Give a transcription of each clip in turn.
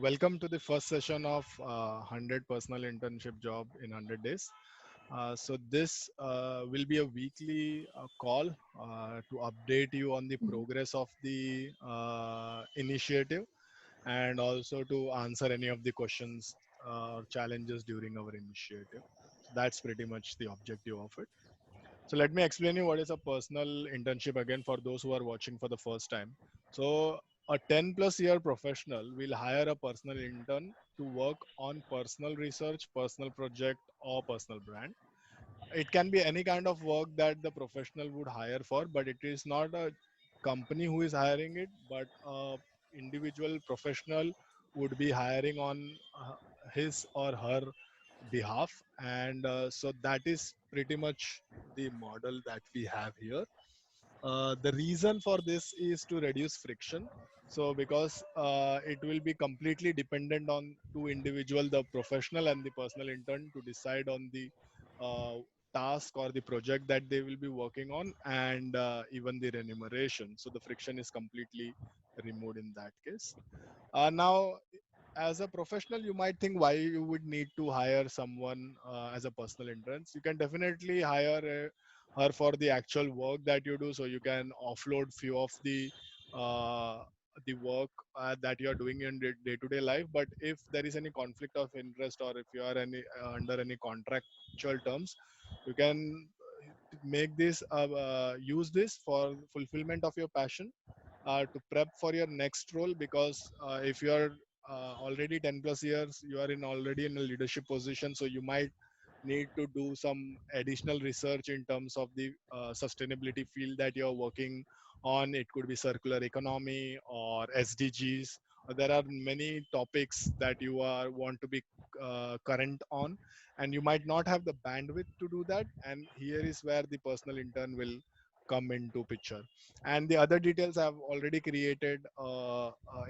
Welcome to the first session of 100 personal internship job in 100 days. So this will be a weekly call to update you on the Mhm. progress of the initiative and also to answer any of the questions or challenges during our initiative. So that's pretty much the objective of it. So let me explain you what is a personal internship again for those who are watching for the first time. So a 10 plus year professional will hire a personal intern to work on personal research, personal project or personal brand. It can be any kind of work that the professional would hire for, but it is not a company who is hiring it, but a individual professional would be hiring on his or her behalf. And so that is pretty much the model that we have here. The reason for this is to reduce friction. So because it will be completely dependent on two individual, the professional and the personal intern, to decide on the uh, task or the project that they will be working on, and even the remuneration. So the friction is completely removed in that case. Now, as a professional, you might think why you would need to hire someone as a personal intern. You can definitely hire her for the actual work that you do, so you can offload few of uh, the work that you are doing in day-to-day life. But if there is any conflict of interest, or if you are any under any contractual terms, you can make this use this for fulfillment of your passion, to prep for your next role. Because if you are already 10 plus years, you are in already in a leadership position, so you might need to do some additional research in terms of the sustainability field that you're working on. It could be circular economy or SDGs. There are many topics that you are want to be current on, and you might not have the bandwidth to do that, and here is where the personal intern will come into picture. And the other details I've already created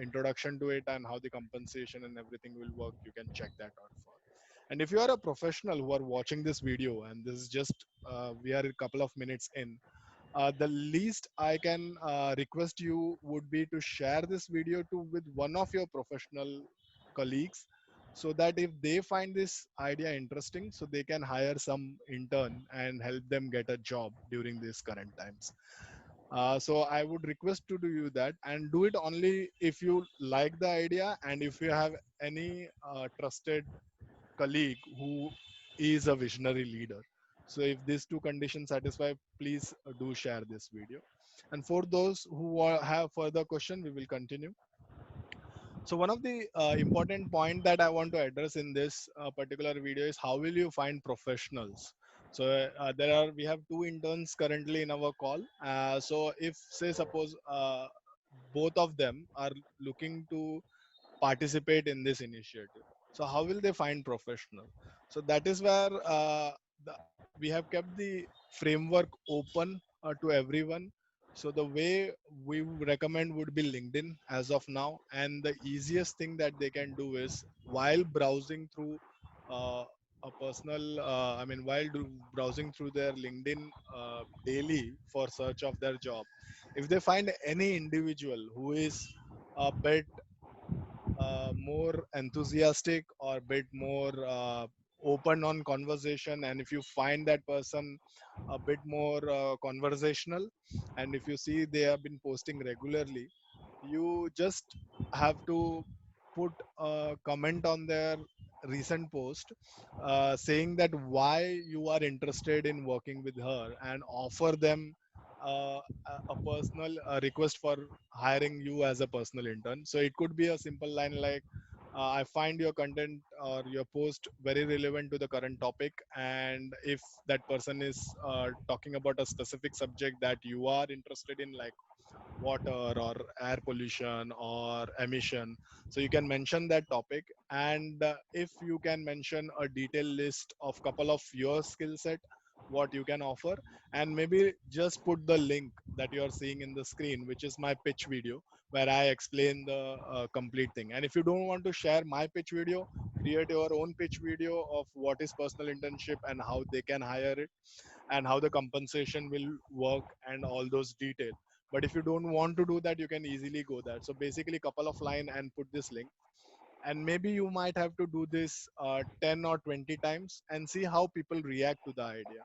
introduction to it, and how the compensation and everything will work. You can check that out for. And if you are a professional who are watching this video, and this is just we are a couple of minutes in, the least I can request you would be to share this video to with one of your professional colleagues, so that if they find this idea interesting, so they can hire some intern and help them get a job during these current times. So I would request to do you that, and do it only if you like the idea, and if you have any trusted colleague who is a visionary leader. So if these two conditions satisfy, please do share this video. And for those who have further question, we will continue. So one of the important point that I want to address in this particular video is how will you find professionals. So we have two interns currently in our call. So if say suppose both of them are looking to participate in this initiative, so how will they find professional? So that is where we have kept the framework open to everyone. So the way we would recommend would be LinkedIn as of now, and the easiest thing that they can do is while browsing through uh, a personal I mean while browsing through their LinkedIn daily for search of their job, if they find any individual who is a bit more enthusiastic or bit more open on conversation, and if you find that person a bit more conversational, and if you see they have been posting regularly, you just have to put a comment on their recent post, saying that why you are interested in working with her, and offer them a personal request for hiring you as a personal intern. So it could be a simple line like, I find your content or your post very relevant to the current topic, and if that person is talking about a specific subject that you are interested in, like water or air pollution or emission, so you can mention that topic. And if you can mention a detailed list of couple of your skill set, what you can offer, and maybe just put the link that you are seeing in the screen, which is my pitch video, where I explain the complete thing. And if you don't want to share my pitch video, create your own pitch video of what is personal internship and how they can hire it, and how the compensation will work, and all those details. But if you don't want to do that, you can easily go there. So basically couple of line and put this link. and maybe you might have to do this 10 or 20 times and see how people react to the idea.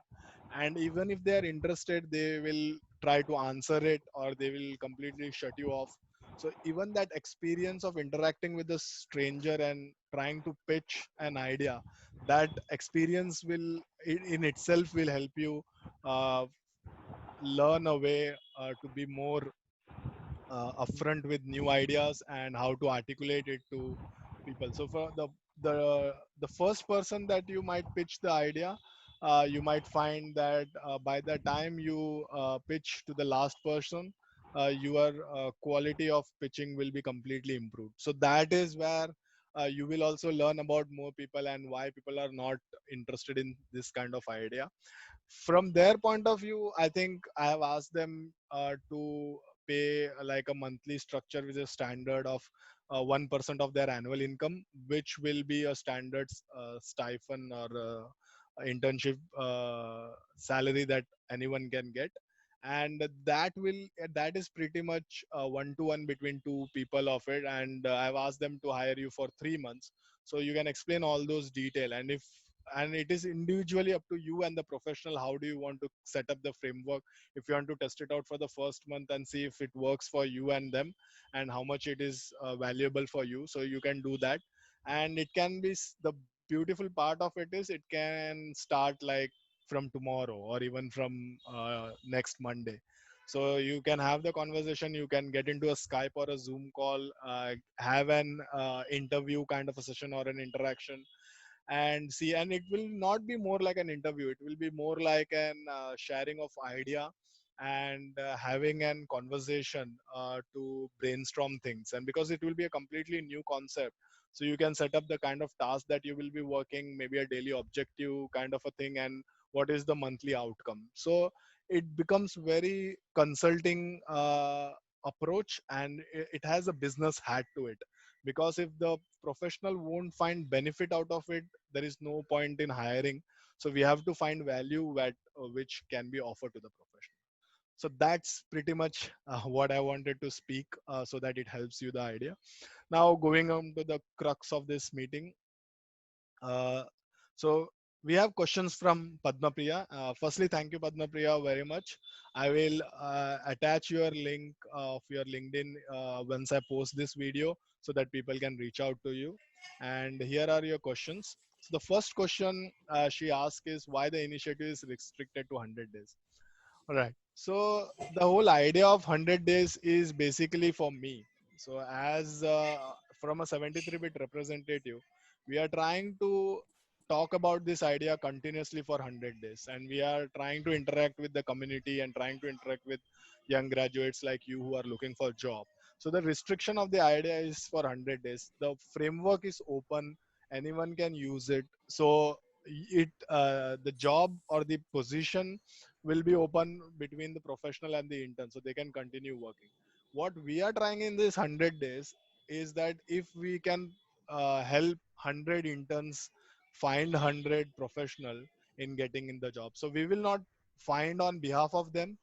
And even if they are interested, they will try to answer it or they will completely shut you off. So even that experience of interacting with a stranger and trying to pitch an idea, that experience will in itself will help you uh, learn a way to be more upfront with new ideas and how to articulate it to people. So for the first person that you might pitch the idea, you might find that by the time you pitch to the last person, your quality of pitching will be completely improved. So that is where you will also learn about more people and why people are not interested in this kind of idea. From their point of view, I think I have asked them to pay like a monthly structure with a standard of 1% of their annual income, which will be a standard stipend or internship salary that anyone can get. And that is pretty much one to one between two people of it. And I've asked them to hire you for 3 months, so you can explain all those detail. And it is individually up to you and the professional, how do you want to set up the framework. If you want to test it out for the first month and see if it works for you and them, and how much it is valuable for you, so you can do that. And it can be the beautiful part of it is it can start like from tomorrow or even from next Monday. So you can have the conversation, you can get into a Skype or a Zoom call, have an interview kind of a session or an interaction, and see. And it will not be more like an interview, it will be more like an sharing of idea and having an conversation to brainstorm things. And because it will be a completely new concept, so you can set up the kind of task that you will be working, maybe a daily objective kind of a thing, and what is the monthly outcome. So it becomes very consulting approach, and it has a business hat to it. Because if the professional won't find benefit out of it, there is no point in hiring. So we have to find value that which can be offered to the professional. So that's pretty much what I wanted to speak, so that it helps you the idea. Now going on to the crux of this meeting. uh, so we have questions from Padma Priya. Firstly, thank you, Padma Priya, very much. I will attach your link of your LinkedIn once I post this video, so that people can reach out to you. And here are your questions. So the first question she asked is why the initiative is restricted to 100 days. All right. So the whole idea of 100 days is basically for me. So as from a 73-bit representative, we are trying to talk about this idea continuously for 100 days, and we are trying to interact with the community and trying to interact with young graduates like you who are looking for a job. So the restriction of the idea is for 100 days. The framework is open, anyone can use it. So it the job or the position will be open between the professional and the intern, so they can continue working. What we are trying in this 100 days is that if we can help 100 interns find 100 professional in getting in the job, so we will not find on behalf of them,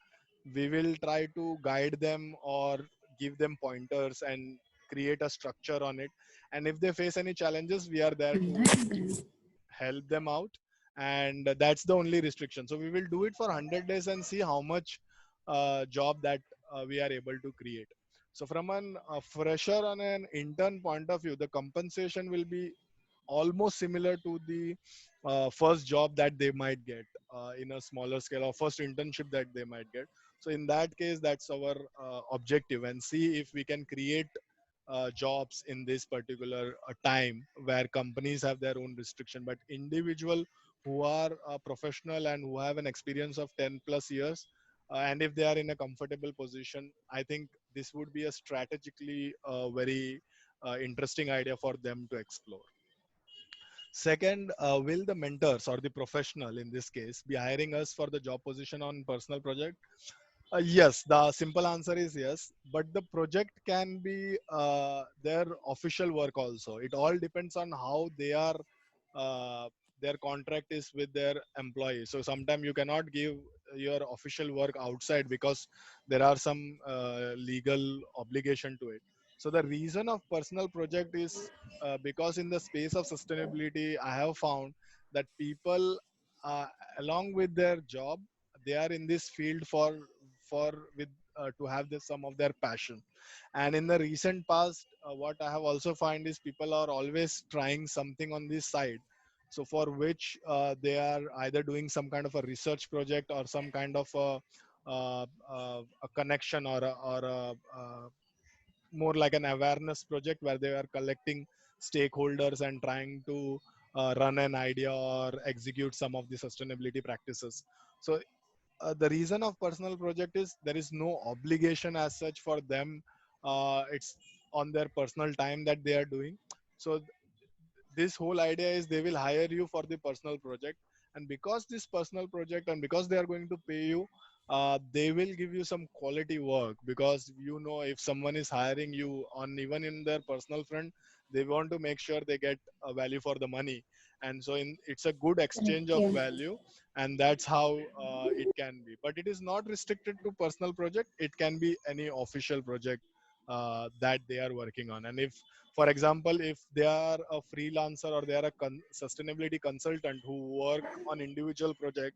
we will try to guide them or give them pointers and create a structure on it. And if they face any challenges, we are there to help them out. And that's the only restriction. So we will do it for 100 days and see how much job that we are able to create. So from an fresher on an intern point of view, the compensation will be almost similar to the first job that they might get in a smaller scale, or first internship that they might get. So in that case, that's our objective, and see if we can create jobs in this particular time where companies have their own restriction, but individual who are professional and who have an experience of 10 plus years, and if they are in a comfortable position, I think this would be a strategically very interesting idea for them to explore. Second, will the mentors or the professional in this case be hiring us for the job position on personal project? Yes, the simple answer is yes, but the project can be their official work also. It all depends on how they are, uh, their contract is with their employees. So sometimes you cannot give your official work outside because there are some legal obligation to it. So the reason of personal project is because in the space of sustainability I have found that people, uh, along with their job, they are in this field for with to have this some of their passion. And in the recent past, what I have also find is people are always trying something on this side, so for which they are either doing some kind of a research project or some kind of a connection or more like an awareness project where they are collecting stakeholders and trying to run an idea or execute some of the sustainability practices. So the reason of personal project is there is no obligation as such for them. It's on their personal time that they are doing. So this whole idea is they will hire you for the personal project, and because this personal project and because they are going to pay you, they will give you some quality work, because if someone is hiring you on even in their personal front, they want to make sure they get a value for the money. And so it's a good exchange Correct. of Yeah. value, and that's how it can be. But it is not restricted to personal project, it can be any official project that they are working on. And if, for example, if they are a freelancer or they are a sustainability consultant who work on individual project,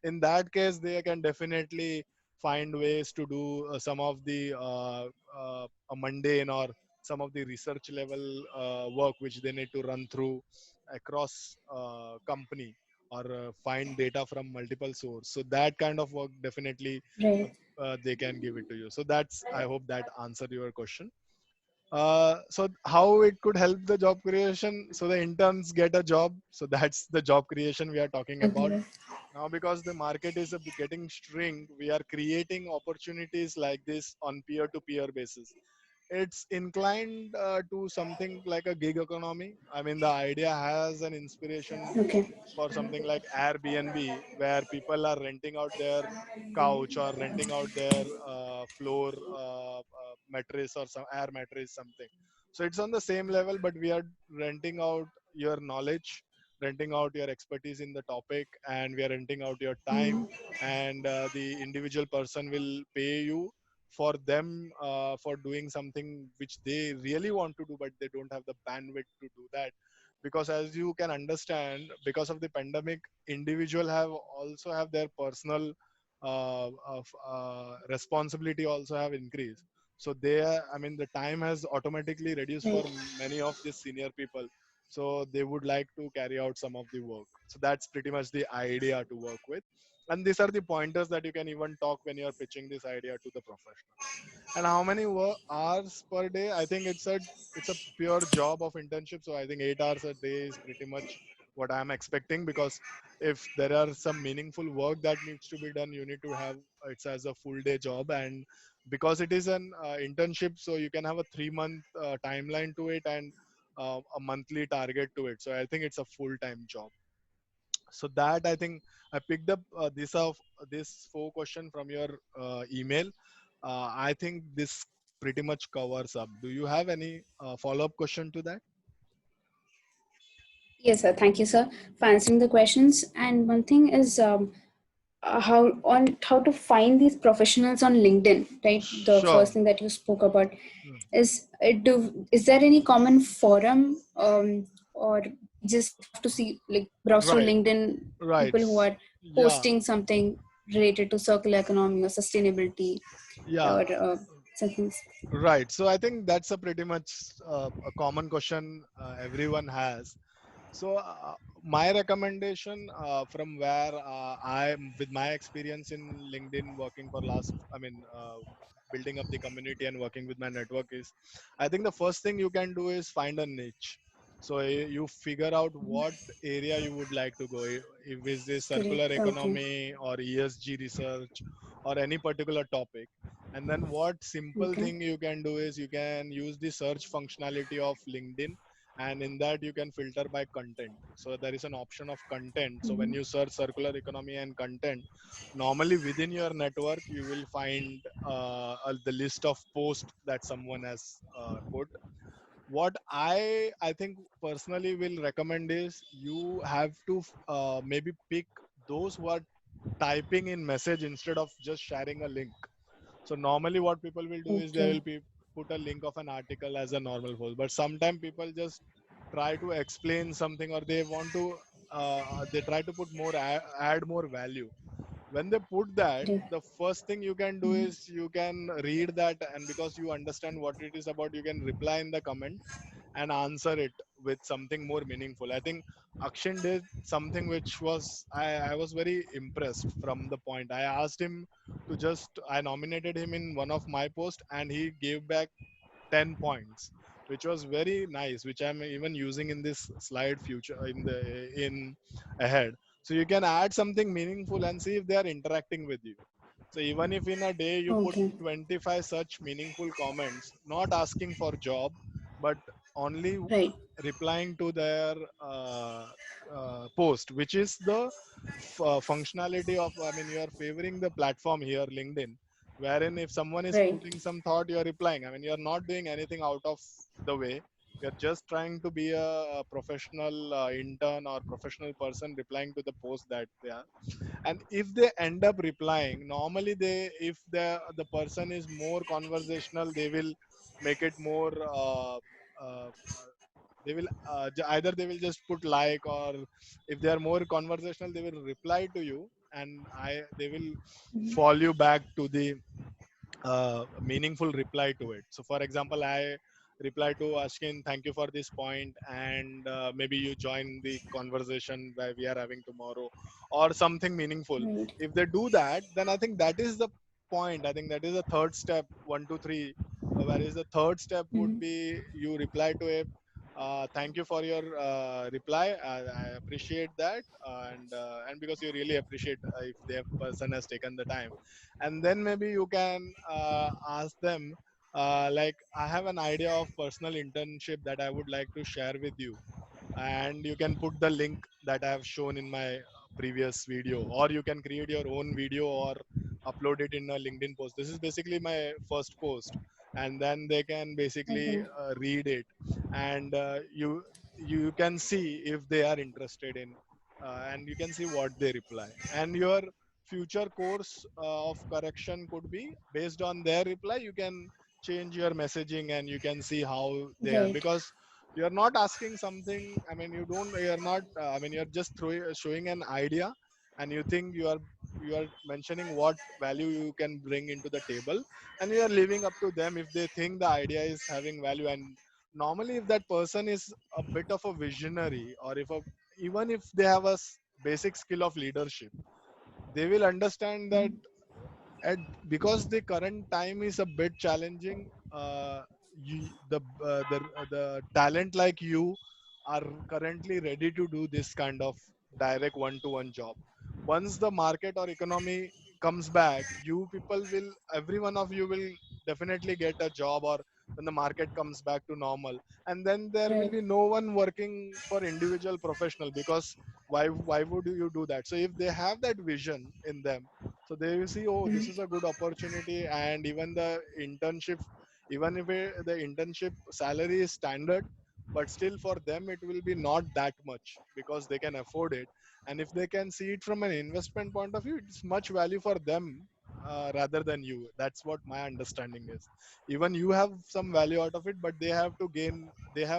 in that case they can definitely find ways to do some of the mundane or some of the research level work which they need to run through across company, or find data from multiple source. So that kind of work definitely uh, Right. they can give it to you. So that's, I hope that answered your question. So how it could help the job creation? So the interns get a job. So that's the job creation we are talking about. Okay. Now, because the market is getting shrink, we are creating opportunities like this on peer-to-peer basis. It's inclined to something like a gig economy. I mean, the idea has an inspiration Okay. for something like Airbnb, where people are renting out their couch or renting out their floor mattress or some air mattress, something. So it's on the same level, but we are renting out your knowledge, renting out your expertise in the topic, and we are renting out your time. Mhm. And the individual person will pay you for them for doing something which they really want to do, but they don't have the bandwidth to do that. Because as you can understand, because of the pandemic, individual have also have their personal responsibility also have increased. So I mean, the time has automatically reduced for Right. many of these senior people, so they would like to carry out some of the work. So that's pretty much the idea to work with. And these are the pointers that you can even talk when you're pitching this idea to the professional. And how many hours per day? I think it's a pure job of internship. So I think 8 hours a day is pretty much what I'm expecting, because if there are some meaningful work that needs to be done, you need to have it's as a full day job. And because it is an internship, so you can have a 3 month timeline to it, and a monthly target to it. So I think it's a full time job. So that, I think, I picked up this four question from your email. I think this pretty much covers up. Do you have any follow-up question to that? Yes, sir. Thank you, sir, for answering the questions. And one thing is how to find these professionals on LinkedIn, right? The Sure. first thing that you spoke about Hmm. is there any common forum, or just have to see, like, browse through Right. LinkedIn, Right. people who are Yeah. posting something related to circular economy or sustainability, Yeah. or something. Right. So I think that's a pretty much a common question everyone has. So my recommendation from where I'm with my experience in LinkedIn, working for last, I mean, building up the community and working with my network is, I think the first thing you can do is find a niche. So you figure out what area you would like to go. If is this circular Correct. Okay. economy or ESG research or any particular topic. And then what simple Okay. thing you can do is you can use the search functionality of LinkedIn, and in that you can filter by content. So there is an option of content. So when Mhm. you search circular economy and content, normally within your network you will find the list of posts that someone has put. What I think personally will recommend is you have to maybe pick those who are typing in message instead of just sharing a link. So normally what people will do is they will Okay. be put a link of an article as a normal post, but sometimes people just try to explain something, or they want to they try to put more add more value. When they put that, correct. the first thing you can do is you can read that, and because you understand what it is about, you can reply in the comment and answer it with something more meaningful. I think Akshin did something which was I was very impressed from the point. I asked him to just I nominated him in one of my posts, and he gave back 10 points, which was very nice, which I'm even using in this slide future in ahead. So you can add something meaningful and see if they are interacting with you. So even if in a day you put Okay. 25 such meaningful comments, not asking for job, but only Right. replying to their post, which is the functionality of, I mean, you are favoring the platform here, LinkedIn, wherein if someone is Right. putting some thought, you are replying. I mean, you are not doing anything out of the way. You're just trying to be a professional intern or professional person replying to the post that they are. And if they end up replying, normally they, if the person is more conversational, they will make it more they will either they will just put like, or if they are more conversational, they will reply to you, and they will Mhm. fall you back to the meaningful reply to it. So for example, I reply to Ashkin, thank you for this point, and maybe you join the conversation where we are having tomorrow, or something meaningful. Right. If they do that, then I think that is the point. I think that is the third step, 1 2 3. Whereas the third step would Mhm. be you reply to it, thank you for your reply. I appreciate that, and because you really appreciate if the person has taken the time, and then maybe you can ask them, like, I have an idea of personal internship that I would like to share with you, and you can put the link that I have shown in my previous video, or you can create your own video or upload it in a LinkedIn post. This is basically my first post, and then they can basically Okay. read it, and you can see if they are interested in, and you can see what they reply, and your future course of correction could be based on their reply. You can change your messaging, and you can see how they are, Right. because you're not asking something. I mean, you're not I mean, you're just showing an idea, and you think you are mentioning what value you can bring into the table, and you are leaving up to them if they think the idea is having value. And normally, if that person is a bit of a visionary, or if a, even if they have a basic skill of leadership, they will understand that Mhm. at, because the current time is a bit challenging, the talent like you are currently ready to do this kind of direct one-to-one job. Once the market or economy comes back, you people will, every one of you will definitely get a job, or when the market comes back to normal, and then there will Right. be no one working for individual professional, because why would you do that? So if they have that vision in them, so they will see, oh, this Mhm. is a good opportunity. And even the internship, even if the internship salary is standard, but still for them it will be not that much, because they can afford it. And if they can see it from an investment point of view, it's much value for them, rather than you. That's what my understanding is. Even you have some value out of it, but they have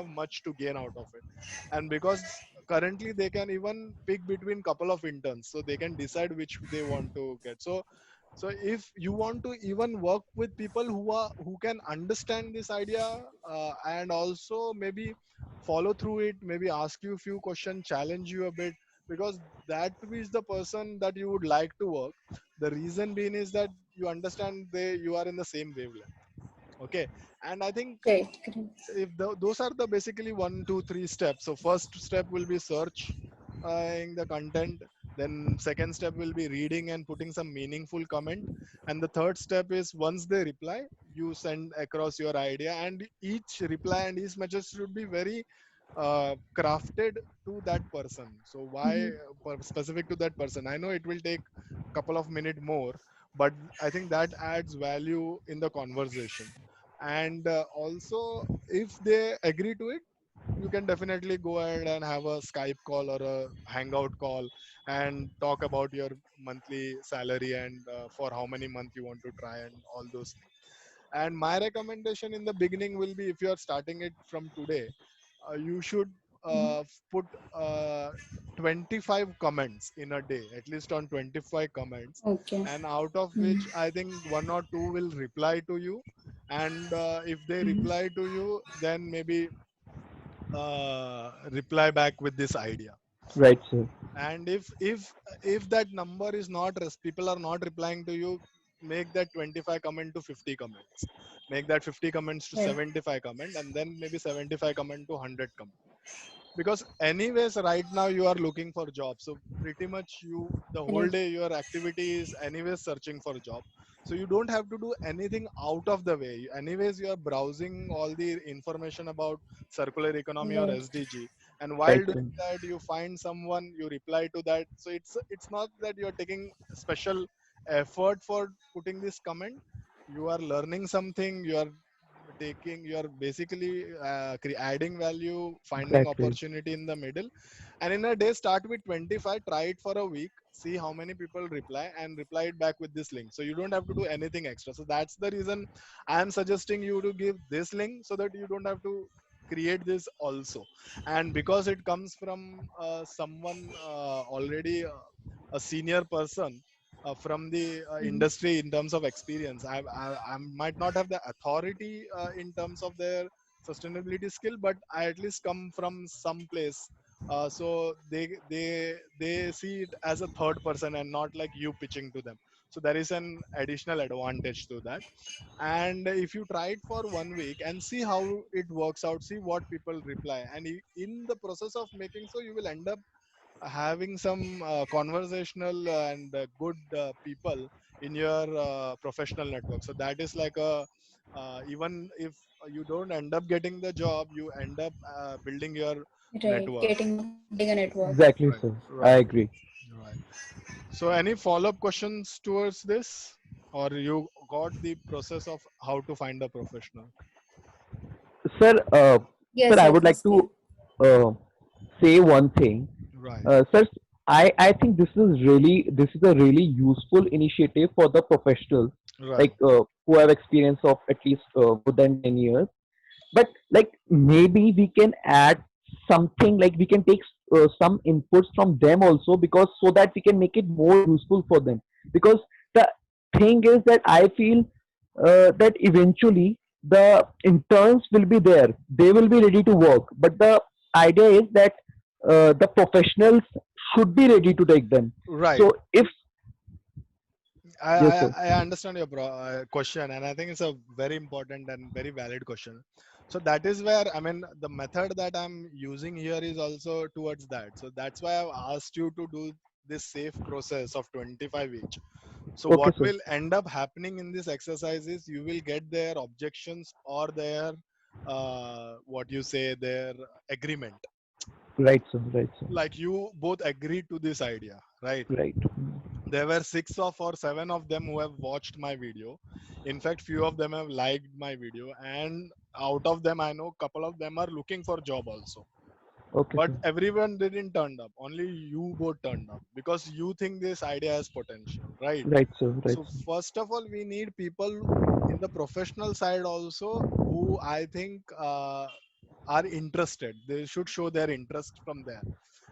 much to gain out of it. And because currently they can even pick between couple of interns, so they can decide which they want to get. So if you want to even work with people who can understand this idea, and also maybe follow through it, maybe ask you a few questions, challenge you a bit, because that is the person that you would like to work. The reason being is that you understand you are in the same wavelength. Okay. And I think Right. Correct. if those are the basically 1 2 3 steps. So first step will be search in the content, then second step will be reading and putting some meaningful comment, and the third step is once they reply, you send across your idea, and each reply and each message should be very crafted to that person. So why Mhm. specific to that person? I know it will take a couple of minutes more, but I think that adds value in the conversation. And also, if they agree to it, you can definitely go ahead and have a Skype call or a Hangout call, and talk about your monthly salary, and for how many months you want to try, and all those things. And my recommendation in the beginning will be, if you are starting it from today, you should put uh, 25 comments in a day, at least on 25 comments, Okay. and out of Mm. which I think one or two will reply to you. And if they Mm. reply to you, then maybe reply back with this idea. Right, sir. And if that number is not people are not replying to you, make that 25 comment to 50 comments, make that 50 comments to Right. 75 comment, and then maybe 75 comment to 100 comment. Because anyways right now you are looking for jobs, so pretty much you, the whole Right. day your activity is anyways searching for job. So you don't have to do anything out of the way. Anyways you are browsing all the information about circular economy or Right. SDG, and Right, while sir. doing that you find someone, you reply to that. So it's not that you're taking special effort for putting this comment. You are learning something, you are basically adding value, finding Exactly. opportunity in the middle. And in a day, start with 25, try it for a week, see how many people reply, and reply it back with this link. So you don't have to do anything extra. So that's the reason I am suggesting you to give this link, so that you don't have to create this also. And because it comes from someone already a senior person from the Mm. industry in terms of experience. I might not have the authority in terms of their sustainability skill, but I at least come from some place. So they see it as a third person and not like you pitching to them. So there is an additional advantage to that. And if you try it for 1 week and see how it works out, see what people reply, and in the process of making, so you will end up having some conversational and good people in your professional network. So that is like a even if you don't end up getting the job, you end up building your Right. network. Getting a bigger network. Exactly, Right, sir. I right, agree. right. So any follow-up questions towards this, or you got the process of how to find a professional? Sir, sir, Yes. I Yes. would like Yes. to uh, say one thing. Right, Sir, I think this is a really useful initiative for the professionals, right, like who have experience of at least more than 10 years. But like maybe we can add something, like we can take some inputs from them also, because so that we can make it more useful for them. Because the thing is that I feel that eventually the interns will be there, they will be ready to work, but the idea is that the professionals should be ready to take them. right. So if I, yes, I, sir. I understand your question, and I think it's a very important and very valid question. So that is where, I mean, the method that I'm using here is also towards that. So that's why I've asked you to do this safe process of 25 each. So Okay, what sir. will end up happening in this exercise is you will get their objections or their what you say, their agreement. Right, sir. Right, sir. Like you both agree to this idea, right? Right. There were six of or seven of them who have watched my video. In fact, few of them have liked my video, and out of them I know couple of them are looking for job also. Okay, But sir. everyone didn't turn up, only you both turned up because you think this idea has potential, right? Right, sir. Right, So sir. first of all, we need people in the professional side also who I think are interested. They should show their interest from there.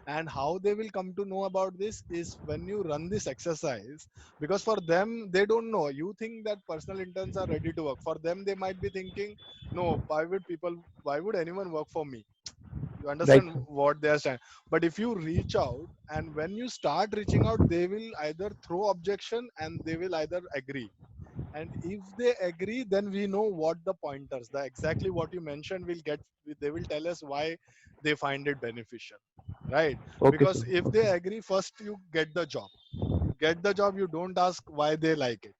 And how they will come to know about this is when you run this exercise, because for them they don't know. You think that personal interns are ready to work. For them, they might be thinking, no, why would anyone work for me? You Right, understand sir. what they are saying. But if you reach out, and when you start reaching out, they will either throw objection and they will either agree. And if they agree, then we know what the pointers, the exactly what you mentioned will get. They will tell us why they find it beneficial, right? Okay, sir. Because if they Okay. agree, first you get the job. You get the job, you don't ask why they like it.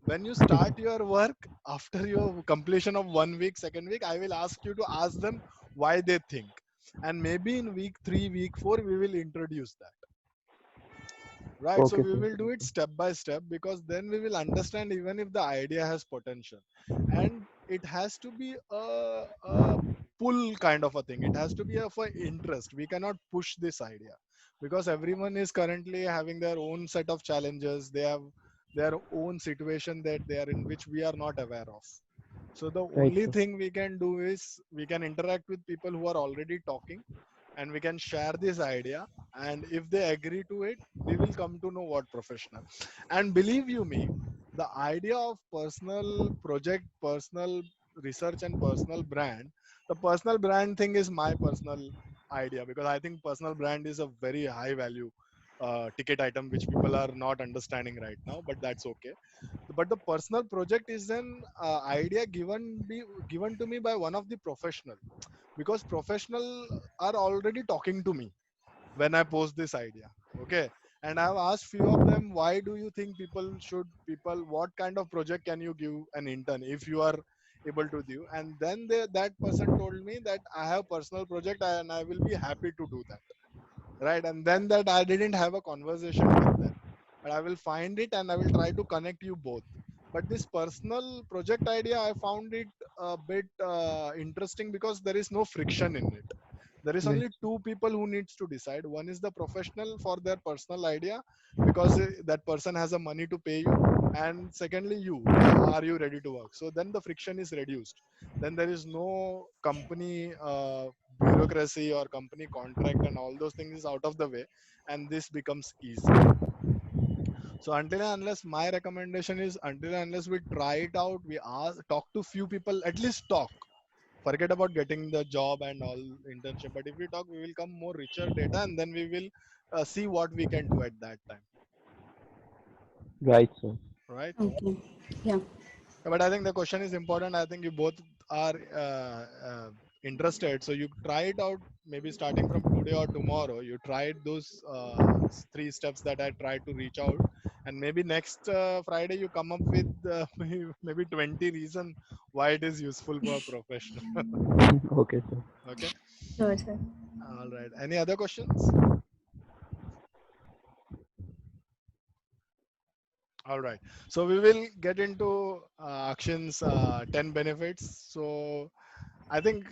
When you start your work, after your completion of 1 week, second week, I will ask you to ask them why they think. And maybe in week 3, week 4, we will introduce that. Right, so Okay, we sir. will do it step by step, because then we will understand even if the idea has potential. And it has to be a pull kind of a thing. It has to be of a interest. We cannot push this idea, because everyone is currently having their own set of challenges. They have their own situation that they are in, which we are not aware of. So the Right, only sir. thing we can do is we can interact with people who are already talking, and we can share this idea, and if they agree to it, we will come to know what professional. And believe you me, the idea of personal project, personal research, and personal brand, the personal brand thing is my personal idea, because I think personal brand is a very high value ticket item which people are not understanding right now, but that's okay. But the personal project is an idea given to me by one of the professional, because professional are already talking to me when I post this idea. Okay. And I've asked few of them, why do you think people, what kind of project can you give an intern if you are able to do? And then that person told me that I have personal project and I will be happy to do that. Right. And then that I didn't have a conversation with them, but I will find it and I will try to connect you both. But this personal project idea, I found it a bit interesting because there is no friction in it. There is Right. only two people who needs to decide. One is the professional for their personal idea, because that person has a money to pay you, and secondly you, are you ready to work? So then the friction is reduced. Then there is no company bureaucracy or company contract, and all those things is out of the way, and this becomes easy. So until and unless, my recommendation is, until and unless we try it out, we ask, talk to few people, at least talk. Forget about getting the job and all internship. But if we talk, we will come more richer data, and then we will see what we can do at that time. Right, sir. Right. Okay. Yeah. But I think the question is important. I think you both are interested. So you try it out, maybe starting from today or tomorrow. You tried those three steps that I tried to reach out. And maybe next Friday you come up with maybe 20 reason why it is useful for a professional. Okay, sir. Okay. Sure, sir. All right. Any other questions? All right. So we will get into Akshin's 10 benefits. So I think,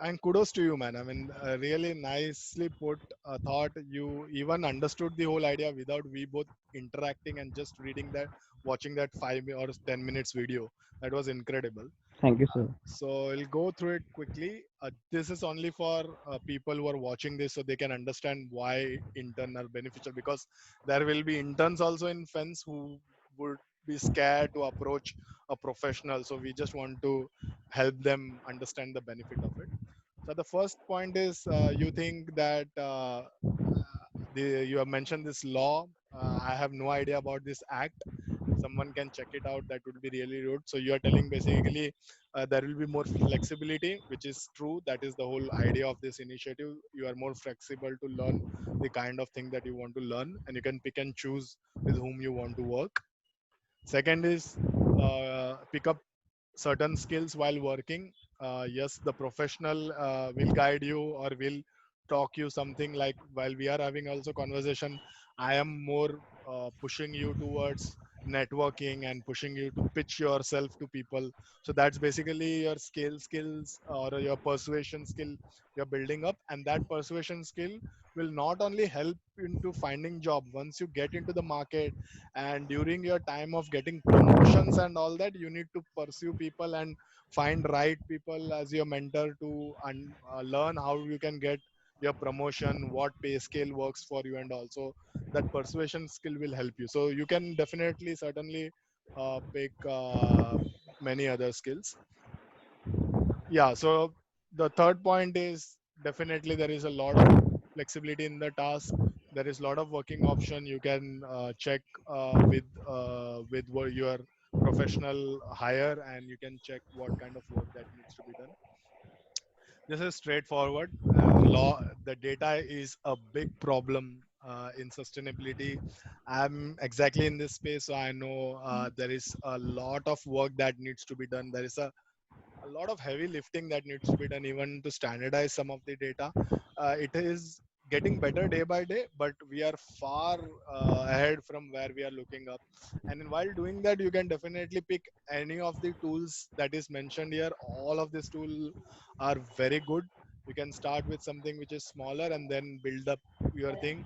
and kudos to you, man. I mean, really nicely put. Thought you even understood the whole idea without we both interacting and just reading that, watching that 5 or 10 minutes video. That was incredible. Thank you, sir. So I'll go through it quickly. This is only for people who are watching this, so they can understand why intern are beneficial. Because there will be interns also in fence who would be scared to approach a professional. So we just want to help them understand the benefit of it. So the first point is, you think that you have mentioned this law. I have no idea about this act. If someone can check it out, that would be really good. So you are telling basically there will be more flexibility, which is true. That is the whole idea of this initiative. You are more flexible to learn the kind of thing that you want to learn, and you can pick and choose with whom you want to work. Second is, pick up certain skills while working. Yes, the professional will guide you or will talk you something, like while we are having also conversation, I am more pushing you towards networking and pushing you to pitch yourself to people. So that's basically your skills or your persuasion skill you're building up, and that persuasion skill will not only help into finding job once you get into the market, and during your time of getting promotions and all that, you need to pursue people and find right people as your mentor to learn how you can get your promotion, what pay scale works for you, and also that persuasion skill will help you. So you can definitely certainly pick many other skills. Yeah. So the third point is, definitely there is a lot of flexibility in the task. There is a lot of working option. You can check your professional hire, and you can check what kind of work that needs to be done. This is straightforward. Law, the data is a big problem in sustainability. I'm exactly in this space, so I know there is a lot of work that needs to be done. There is a lot of heavy lifting that needs to be done even to standardize some of the data. It is getting better day by day, but we are far ahead from where we are looking up. And while doing that, you can definitely pick any of the tools that is mentioned here. All of these tools are very good. You can start with something which is smaller and then build up your thing.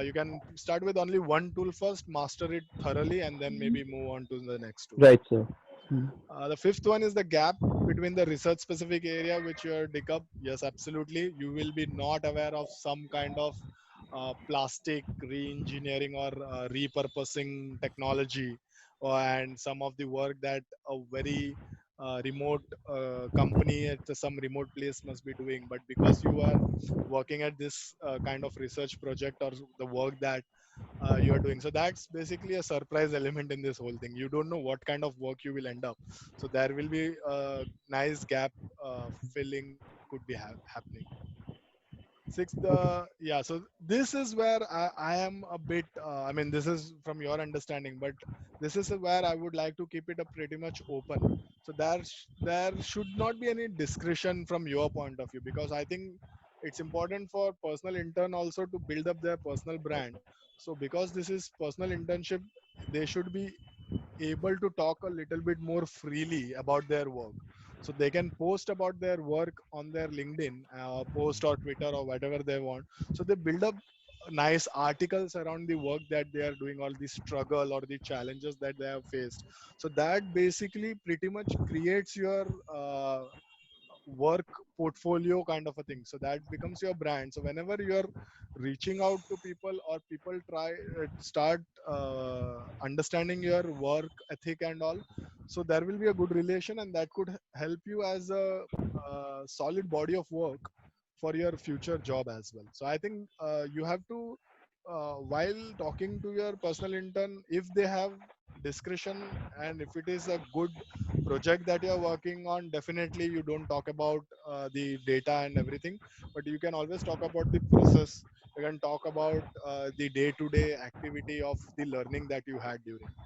You can start with only one tool first, master it thoroughly, and then maybe move on to the next tool. Right, sir. Hmm. The fifth one is the gap between the research specific area which you are dig up. Yes, absolutely. You will be not aware of some kind of plastic re-engineering or repurposing technology, and some of the work that a very remote company at some remote place must be doing. But because you are working at this kind of research project or the work that you are doing, so that's basically a surprise element in this whole thing. You don't know what kind of work you will end up, so there will be a nice gap filling could be happening. Sixth, Okay. yeah, so this is where I am a bit I mean, this is from your understanding, but this is where I would like to keep it a pretty much open. So there should not be any discretion from your point of view, because I think it's important for personal intern also to build up their personal brand. So because this is personal internship, they should be able to talk a little bit more freely about their work. So they can post about their work on their LinkedIn, post or Twitter or whatever they want. So they build up nice articles around the work that they are doing, or the struggle or the challenges that they have faced. So that basically pretty much creates your work portfolio kind of a thing. So that becomes your brand. So whenever you're reaching out to people, or people try start understanding your work ethic and all, so there will be a good relation, and that could help you as a solid body of work for your future job as well. So I think you have to while talking to your personal intern, if they have discretion, and if it is a good project that you're working on, definitely you don't talk about the data and everything, but you can always talk about the process. You can talk about the day to day activity of the learning that you had during it.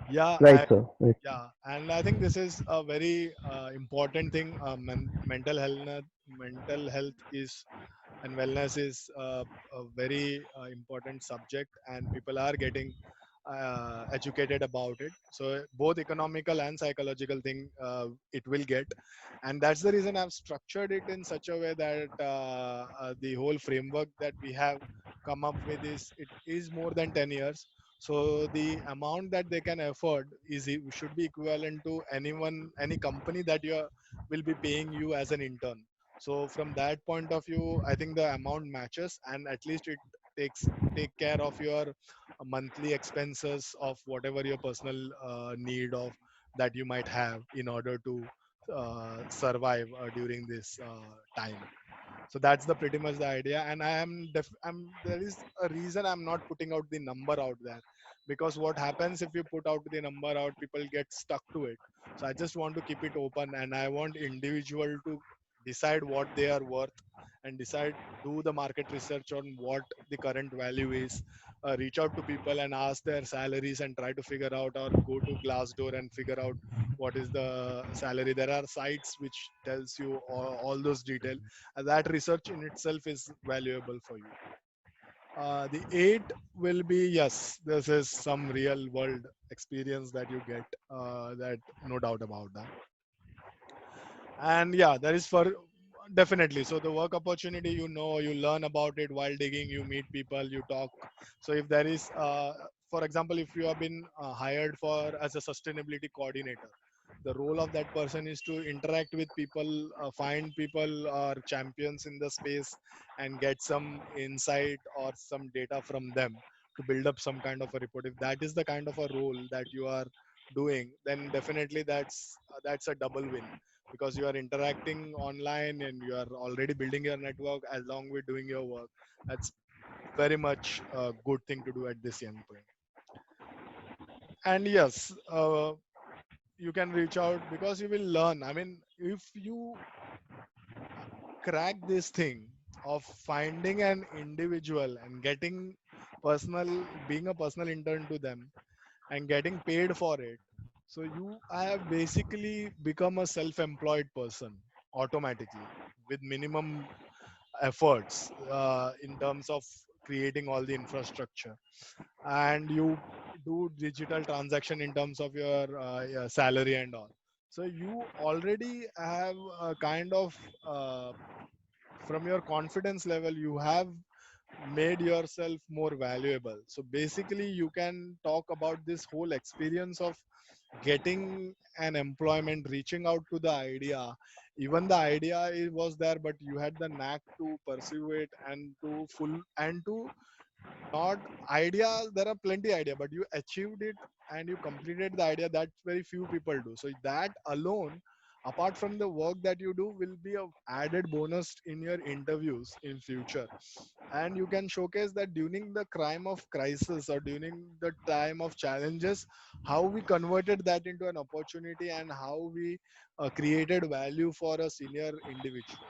Yeah, Right, sir. Right. yeah, and I think this is a very important thing. Mental health is and wellness is a very important subject, and people are getting educated about it. So both economical and psychological thing it will get, and that's the reason I've structured it in such a way that the whole framework that we have come up with is, it is more than 10 years. So the amount that they can afford is should be equivalent to anyone, any company that you will be paying you as an intern. So from that point of view, I think the amount matches, and at least it takes take care of your monthly expenses of whatever your personal need of that you might have in order to survive during this time. So that's the pretty much the idea. And I'm there is a reason I'm not putting out the number out there, because what happens if you put out the number out, people get stuck to it. So I just want to keep it open, and I want individual to decide what they are worth, and decide, do the market research on what the current value is, reach out to people and ask their salaries and try to figure out, or go to Glassdoor and figure out what is the salary. There are sites which tells you all those details, and that research in itself is valuable for you. The eight will be, yes, this is some real world experience that you get, that no doubt about that. And yeah, there is for definitely. So the work opportunity, you learn about it while digging, you meet people, you talk. So if there is for example, if you have been hired for as a sustainability coordinator, the role of that person is to interact with people, find people or champions in the space, and get some insight or some data from them to build up some kind of a report. If that is the kind of a role that you are doing, then definitely that's a double win, because you are interacting online and you are already building your network along with doing your work. That's very much a good thing to do at this young point. And yes, you can reach out because you will learn. I mean, if you crack this thing of finding an individual and getting being a personal intern to them and getting paid for it, so you have basically become a self-employed person automatically, with minimum efforts in terms of creating all the infrastructure, and you do digital transaction in terms of your salary and all. So you already have a kind of from your confidence level, you have made yourself more valuable. So basically you can talk about this whole experience of getting an employment, reaching out to the idea. Even the idea was there, but you had the knack to pursue it and to full and to not idea. There are plenty idea, but you achieved it and you completed the idea. That very few people do. So that alone, apart from the work that you do, will be a added bonus in your interviews in future. And you can showcase that during the crime of crisis or during the time of challenges, how we converted that into an opportunity and how we created value for a senior individual.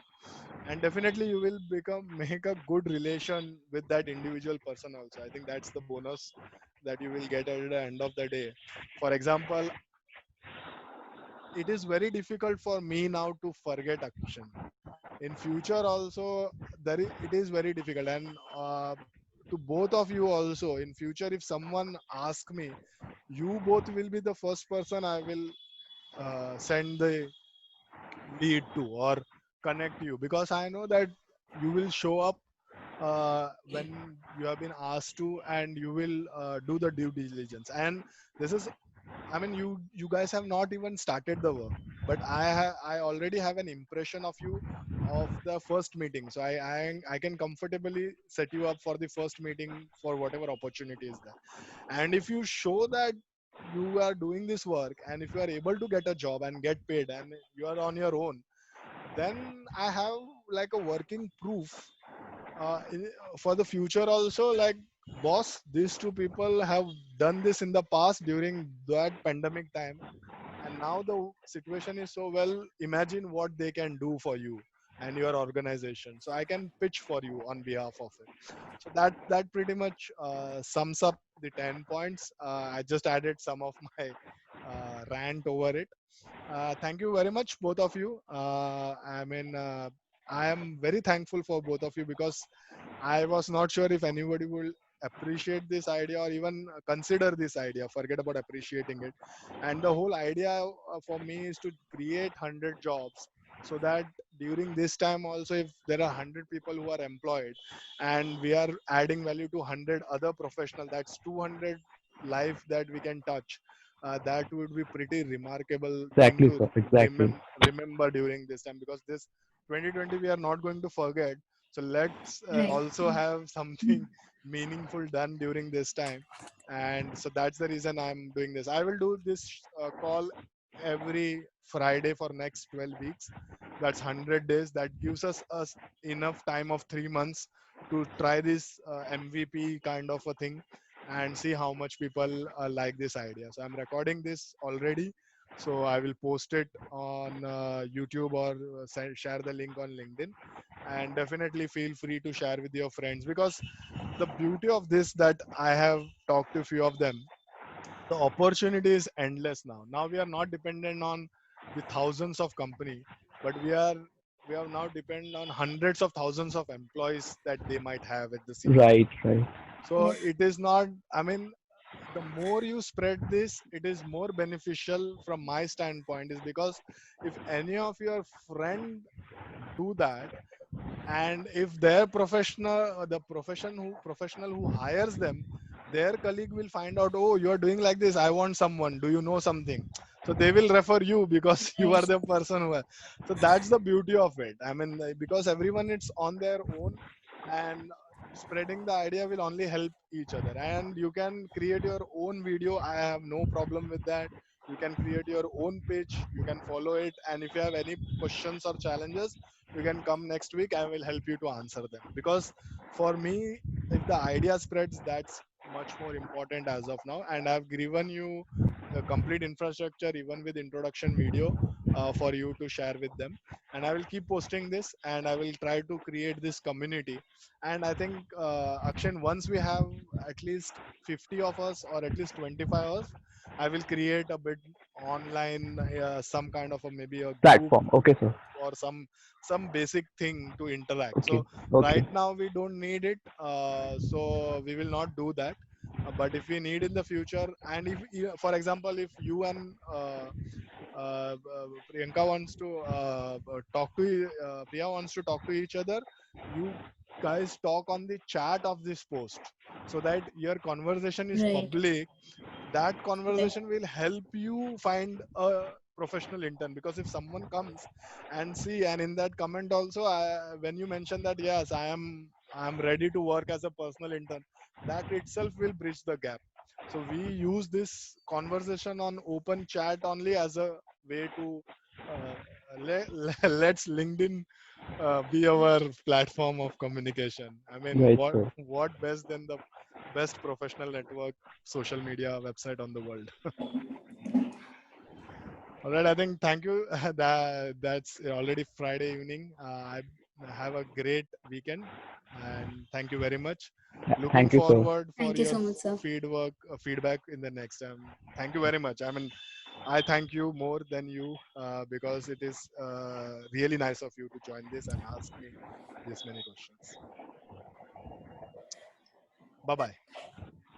And definitely you will become make a good relation with that individual person also. I think that's the bonus that you will get at the end of the day. For example, it is very difficult for me now to forget action. In future also, it is very difficult. And to both of you also, in future, if someone ask me, you both will be the first person I will send the lead to or connect you, because I know that you will show up when you have been asked to, and you will do the due diligence. And this is, I mean, you guys have not even started the work, but I already have an impression of you of the first meeting. So I can comfortably set you up for the first meeting for whatever opportunity is there. And if you show that you are doing this work, and if you are able to get a job and get paid and you are on your own, then I have like a working proof for the future also. Like, boss, these two people have done this in the past during that pandemic time, and now the situation is so well. Imagine what they can do for you and your organization. So I can pitch for you on behalf of it. So that pretty much sums up the 10 points. I just added some of my rant over it. Thank you very much, both of you. I mean, I am very thankful for both of you, because I was not sure if anybody will appreciate this idea or even consider this idea. Forget about appreciating it. And the whole idea for me is to create 100 jobs, so that during this time also, if there are 100 people who are employed and we are adding value to 100 other professionals, that's 200 life that we can touch. That would be pretty remarkable thing Exactly, to sir. Exactly. remember during this time, because this 2020 we are not going to forget. So let's Right. also have something meaningful done during this time. And so that's the reason I'm doing this. I will do this call every Friday for next 12 weeks. That's 100 days. That gives us enough time of 3 months to try this MVP kind of a thing and see how much people like this idea. So I'm recording this already. So I will post it on YouTube or share the link on LinkedIn. And definitely feel free to share with your friends, because the beauty of this, that I have talked to a few of them, the opportunity is endless now. Now we are not dependent on the thousands of company, but we are now dependent on hundreds of thousands of employees that they might have at the same time. Right, right. So Right. it is not, I mean, the more you spread this, it is more beneficial from my standpoint, is because if any of your friend do that, and if their the professional who hires them, their colleague will find out, oh, you are doing like this, I want someone, do you know something? So they will refer you, because you are Right. the person who so that's the beauty of it. I mean, because everyone it's on their own, and spreading the idea will only help each other. And you can create your own video, I have no problem with that. You can create your own page, you can follow it, and if you have any questions or challenges, you can come next week, I will help you to answer them. Because for me, if the idea spreads, that's much more important as of now. And I've given you the complete infrastructure, even with introduction video, for you to share with them. And I will keep posting this, and I will try to create this community. And I think, Akshan, once we have at least 50 of us or at least 25 of us, I will create a bit online, some kind of a maybe a group Platform. Okay, sir. or some basic thing to interact. Okay. So Okay. right now we don't need it, so we will not do that. But if we need in the future, and if for example, if you and Priyanka wants to Priya wants to talk to each other, you guys talk on the chat of this post, so that your conversation is Right. public. that conversation will help you find a professional intern. Because if someone comes and see, and in that comment also, when you mention that yes, I am ready to work as a personal intern, that itself will bridge the gap. So we use this conversation on open chat only as a way to uh, let's LinkedIn be our platform of communication. I mean, Right, what sir. what best than the best professional network social media website on the world. All right, I think thank you. That's already Friday evening. I have a great weekend, and thank you very much. Looking Thank you, sir. forward for Thank you your so much, sir. feedback in the next time. Thank you very much. I mean, I thank you more than you because it is really nice of you to join this and ask me this many questions. Bye bye.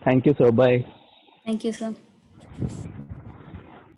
Thank you, sir. Bye. Thank you, sir.